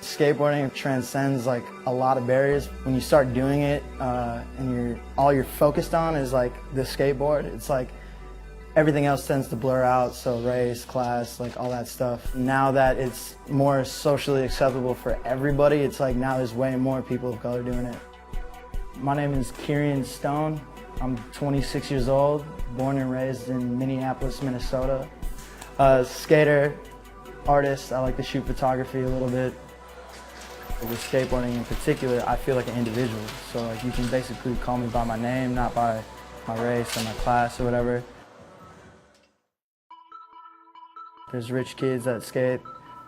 Skateboarding transcends like a lot of barriers. When you start doing it and all you're focused on is like the skateboard, it's like everything else tends to blur out, so race, class, like all that stuff. Now that it's more socially acceptable for everybody, it's like now there's way more people of color doing it. My name is Kieran Stone. I'm 26 years old, born and raised in Minneapolis, Minnesota. Skater, artist, I like to shoot photography a little bit. With skateboarding in particular, I feel like an individual. So like you can basically call me by my name, not by my race or my class or whatever. There's rich kids that skate,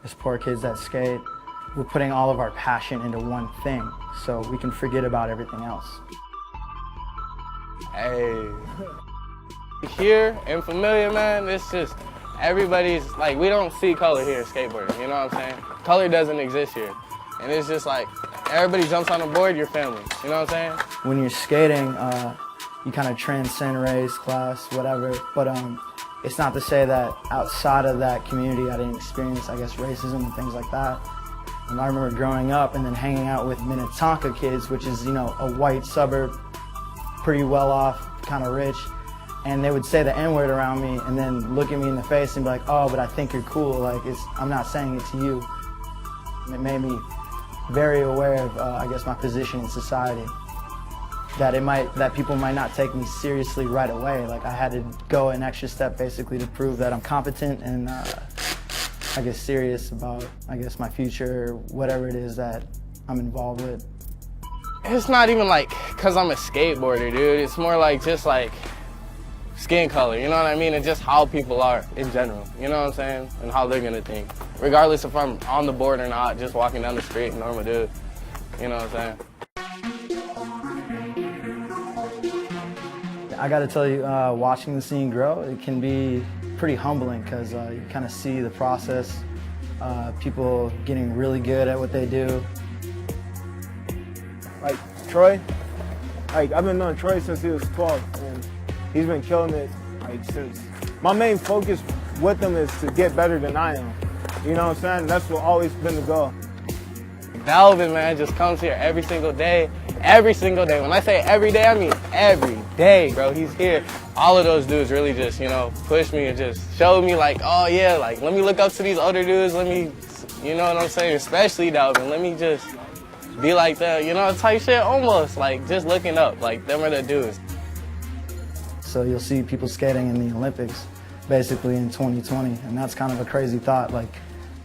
there's poor kids that skate. We're putting all of our passion into one thing, so we can forget about everything else. Hey. Here in Familiar, man, it's just everybody's, like, we don't see color here in skateboarding, you know what I'm saying? Color doesn't exist here. And it's just like, everybody jumps on the board, you're family, you know what I'm saying? When you're skating, you kind of transcend race, class, whatever, but it's not to say that outside of that community I didn't experience, I guess, racism and things like that. And I remember growing up and then hanging out with Minnetonka kids, which is, you know, a white suburb, pretty well off, kind of rich, and they would say the N-word around me and then look at me in the face and be like, oh, but I think you're cool, like, I'm not saying it to you. And it made me very aware of, I guess, my position in society. That people might not take me seriously right away. Like, I had to go an extra step basically to prove that I'm competent and I guess serious about, I guess, my future, or whatever it is that I'm involved with. It's not even like, cause I'm a skateboarder, dude. It's more like just like skin color, you know what I mean? And just how people are in general, you know what I'm saying? And how they're gonna think. Regardless if I'm on the board or not, just walking down the street, normal dude, you know what I'm saying? I gotta tell you, watching the scene grow, it can be pretty humbling because you kind of see the process, people getting really good at what they do. Like Troy, like I've been knowing Troy since he was 12, and he's been killing it like since. My main focus with him is to get better than I am. You know what I'm saying? That's what always been the goal. Dalvin, man, just comes here every single day. Every single day. When I say every day, I mean every day, bro. He's here. All of those dudes really just, you know, push me and just show me like, oh yeah, like let me look up to these older dudes. Let me, you know what I'm saying? Especially Dalvin. Let me just be like that, you know, type shit almost. Like just looking up, like them are the dudes. So you'll see people skating in the Olympics basically in 2020, and that's kind of a crazy thought. Like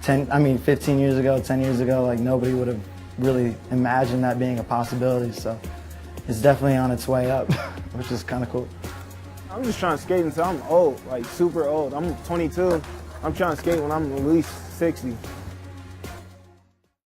15 years ago, 10 years ago, like nobody would have really imagined that being a possibility. So it's definitely on its way up, which is kind of cool. I'm just trying to skate until I'm old, like super old. I'm 22. I'm trying to skate when I'm at least 60.